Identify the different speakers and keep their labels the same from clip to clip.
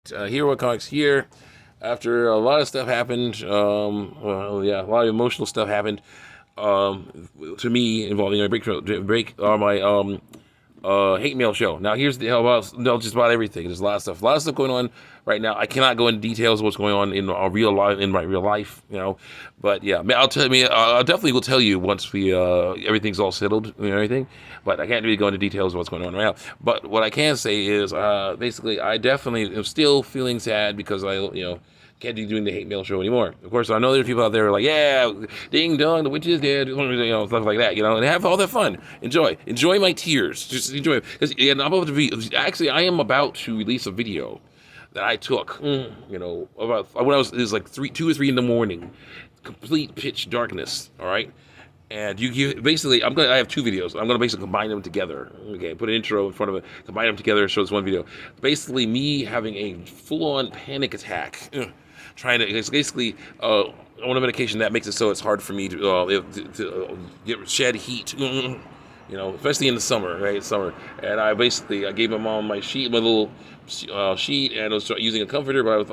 Speaker 1: Hero Comics here. After a lot of stuff happened, a lot of emotional stuff happened to me involving my hate mail show. Now here's the hell about no, just about everything. There's a lot of stuff going on right now. I cannot go into details of what's going on in our real life, in my real life, But yeah, I'll definitely will tell you once we everything's all settled and everything. But I can't really go into details of what's going on right now. But what I can say is, basically, I definitely am still feeling sad because I can't be doing the hate mail show anymore. Of course, I know there's people out there who are like, yeah, ding dong, the witch is dead, stuff like that, and have all that fun. Enjoy my tears. Just enjoy it. Because I'm about to be, actually, I am about to release a video that I took, about when it was like 2 or 3 in the morning, complete pitch darkness, all right? And you basically, I have 2 videos. I'm gonna basically combine them together. Okay, put an intro in front of it, combine them together, show this one video. Basically, me having a full-on panic attack, trying to. It's basically on a medication that makes it so it's hard for me to get shed heat. Especially in the summer, right? It's summer, and I gave my mom my little sheet, and I was using a comforter, but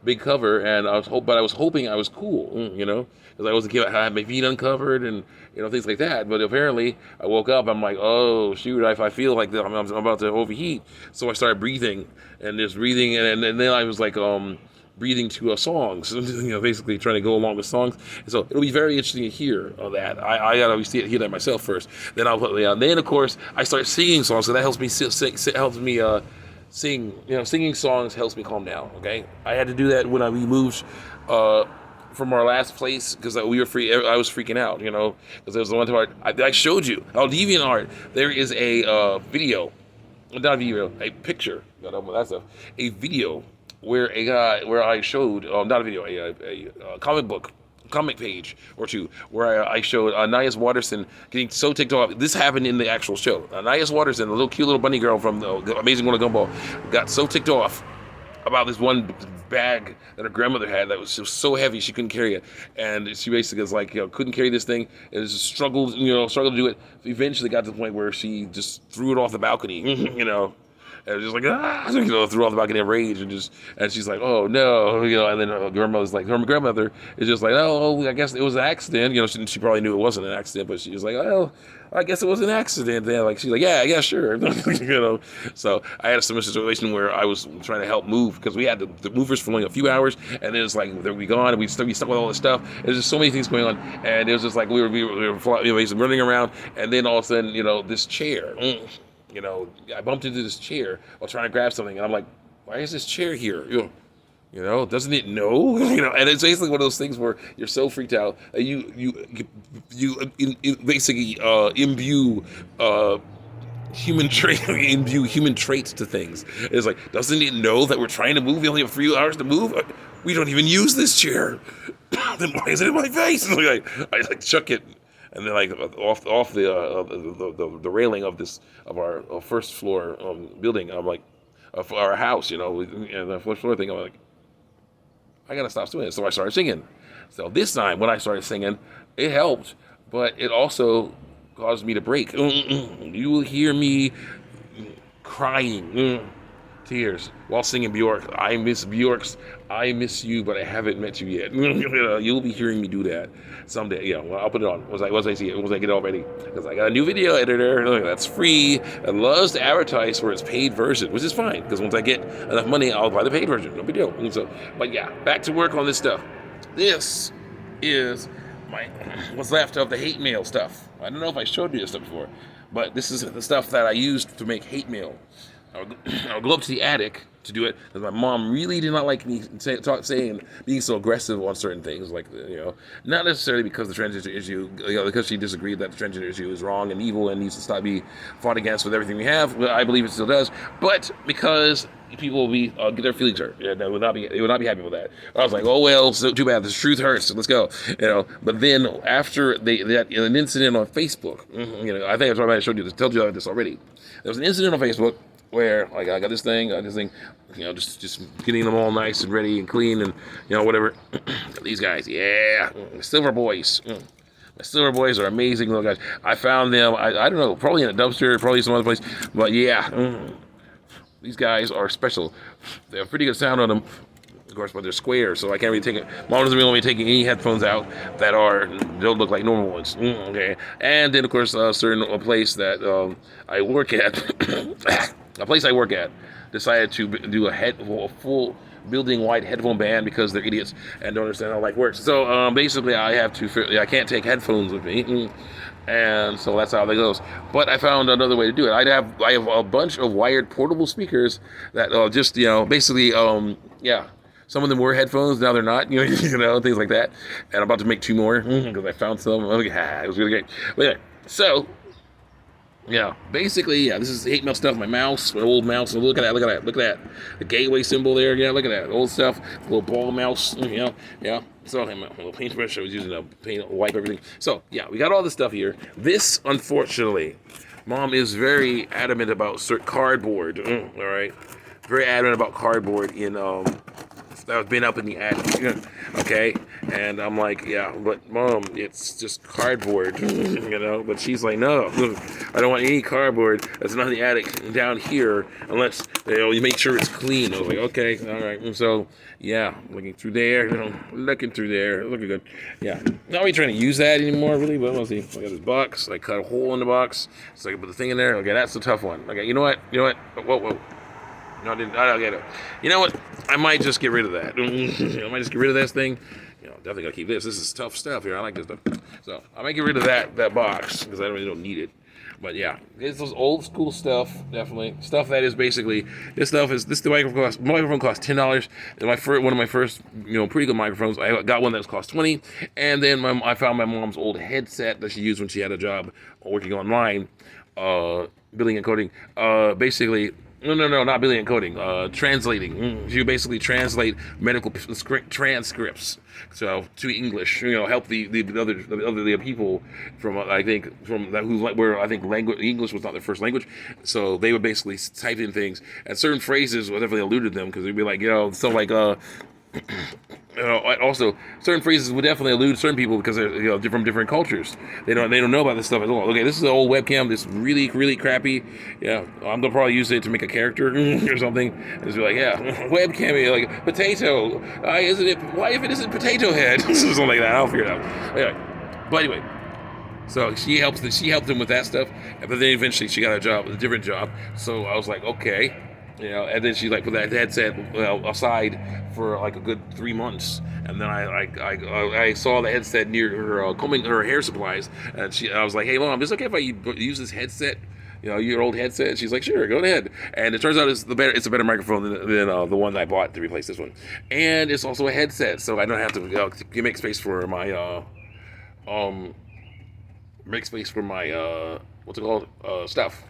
Speaker 1: big cover, and I was hoping I was cool, because I wasn't I had my feet uncovered and things like that. But apparently, I woke up, I'm like, oh shoot, I feel like I'm about to overheat, so I started breathing and just breathing, and then I was like breathing to songs, basically trying to go along with songs. And so it'll be very interesting to hear that. I gotta hear that myself first. Then then of course I start singing songs, so that helps me sing. Singing songs helps me calm down. Okay, I had to do that when we moved from our last place because we were free. I was freaking out, because there was the one part I showed you. On DeviantArt, there is a video, not a video, a picture. That's a video where I showed not a video, a comic page or two where I showed Anais Watterson getting so ticked off. This happened in the actual show. Anais Watterson, the cute little bunny girl from the Amazing World of Gumball, got so ticked off about this one bag that her grandmother had that was so heavy she couldn't carry it, and she basically was like, couldn't carry this thing, and just struggled to do it. Eventually got to the point where she just threw it off the balcony, and just like threw off the balcony in rage, and she's like, oh no, and then her grandmother is just like, oh, I guess it was an accident, she probably knew it wasn't an accident, but she was like, oh, I guess it was an accident. Then she's like, yeah, sure, So I had a similar situation where I was trying to help move because we had the movers for only a few hours, and then it's like they'd be gone, and we stuck with all this stuff. There's just so many things going on, and it was just like we were basically running around, and then all of a sudden, this chair. I bumped into this chair while trying to grab something, and I'm like, why is this chair here? Doesn't it know? And it's basically one of those things where you're so freaked out that basically imbue human traits to things. It's like, doesn't it know that we're trying to move? We only have 3 hours to move. We don't even use this chair. Then why is it in my face? I chuck it. And then off the railing of our first floor building, I'm like, of our house, and the first floor thing, I'm like, I gotta stop doing it. So I started singing. So this time when I started singing, it helped, but it also caused me to break. You will hear me crying. Tears while singing Bjork. I miss Bjork's I Miss You, but I haven't met you yet. You'll be hearing me do that someday. Well, I'll put it on once I see it, once I get it all ready. Because I got a new video editor that's free and loves to advertise for its paid version, which is fine. Because once I get enough money, I'll buy the paid version. No big deal. But yeah, back to work on this stuff. This is what's left of the hate mail stuff. I don't know if I showed you this stuff before, but this is the stuff that I used to make hate mail. I'll go up to the attic to do it because my mom really did not like me being so aggressive on certain things, not necessarily because the transgender issue, because she disagreed that the transgender issue is wrong and evil and needs to stop being fought against with everything we have. Well, I believe it still does, but because people will get their feelings hurt. They would not be happy with that. I was like, oh well, so too bad. The truth hurts. So let's go. But then after an incident on Facebook, I think I showed you told you this already. There was an incident on Facebook where I got this thing, just getting them all nice and ready and clean and whatever. These guys, yeah, Silver Boys. The Silver Boys are amazing little guys. I found them, I don't know, probably in a dumpster, probably some other place, but yeah. These guys are special. They have pretty good sound on them, of course, but they're square, so I can't really take it. Mom doesn't really want me taking any headphones out that don't look like normal ones. Okay, and then of course, a place that I work at, a place I work at, decided to do a full building-wide headphone ban because they're idiots and don't understand how life works. So basically, I can't take headphones with me. And so that's how that goes. But I found another way to do it. I have a bunch of wired portable speakers that just basically yeah. Some of them were headphones, now they're not. Things like that. And I'm about to make 2 more because I found some. It was really great. But anyway, so yeah, basically, yeah, this is 8 mil stuff. My old mouse. Look at that. The gateway symbol there. Yeah, look at that. Old stuff. Little ball mouse. Yeah. So, a little paintbrush. I was using to paint, wipe everything. So, yeah, we got all this stuff here. This, unfortunately, Mom is very adamant about cardboard. All right, very adamant about cardboard in that was been up in the attic. Okay, and I'm like, yeah, but Mom, it's just cardboard, But she's like, no, I don't want any cardboard that's not in the attic down here unless you make sure it's clean. I was like, okay, all right. And so yeah, looking through there, looking good. Yeah, not really trying to use that anymore, really. But let's see. I got this box. I cut a hole in the box so I can put the thing in there. Okay, that's a tough one. Okay, you know what? Whoa. No, I didn't. I don't get it. You know what? I might just get rid of that. I might just get rid of this thing. Definitely gotta keep this. This is tough stuff here. I like this stuff. So I might get rid of that box because I really don't need it. But yeah, it's those old school stuff. Definitely stuff that is basically the microphone cost $10. And one of my first pretty good microphones. I got one that was cost $20, and then I found my mom's old headset that she used when she had a job working online, billing and coding. Basically. No, not billing and coding. Translating. You basically translate medical transcripts, so to English. Help the people from where I think language English was not their first language, so they would basically type in things and certain phrases, whatever they eluded them, because they'd be like, so like also certain phrases would definitely elude certain people because they're from different cultures. They don't know about this stuff at all. Okay, this is an old webcam. This is really, really crappy. Yeah, I'm gonna probably use it to make a character or something. Just be like, yeah, webcam, like potato. Why if it isn't potato head? Something like that. I'll figure it out. Anyway, so she helped them with that stuff. But then eventually she got a different job. So I was like, okay. And then she put that headset aside for like a good 3 months, and then I saw the headset near her combing her hair supplies, and I was like, hey Mom, is it okay if I use this headset? Your old headset? And she's like, sure, go ahead. And it turns out it's a better microphone than the one that I bought to replace this one, and it's also a headset, so I don't have to make space for my what's it called, stuff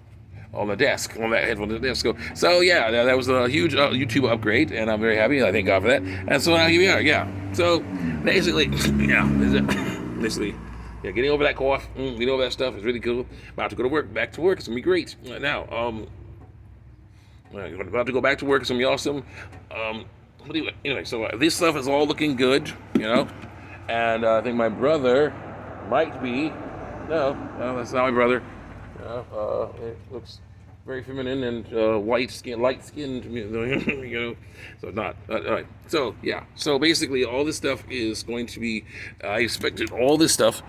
Speaker 1: on the desk, on that headphone on the desk. So yeah, that was a huge YouTube upgrade, and I'm very happy. I thank God for that. And so now here we are. Yeah. So basically, getting over that cough, getting over that stuff is really cool. About to go to work, back to work. It's gonna be great. Now, about to go back to work. It's gonna be awesome. Anyway, so this stuff is all looking good, and I think my brother might be. No, that's not my brother. It looks very feminine and light skinned, So not. All right. So yeah. So basically, all this stuff is going to be. I expected all this stuff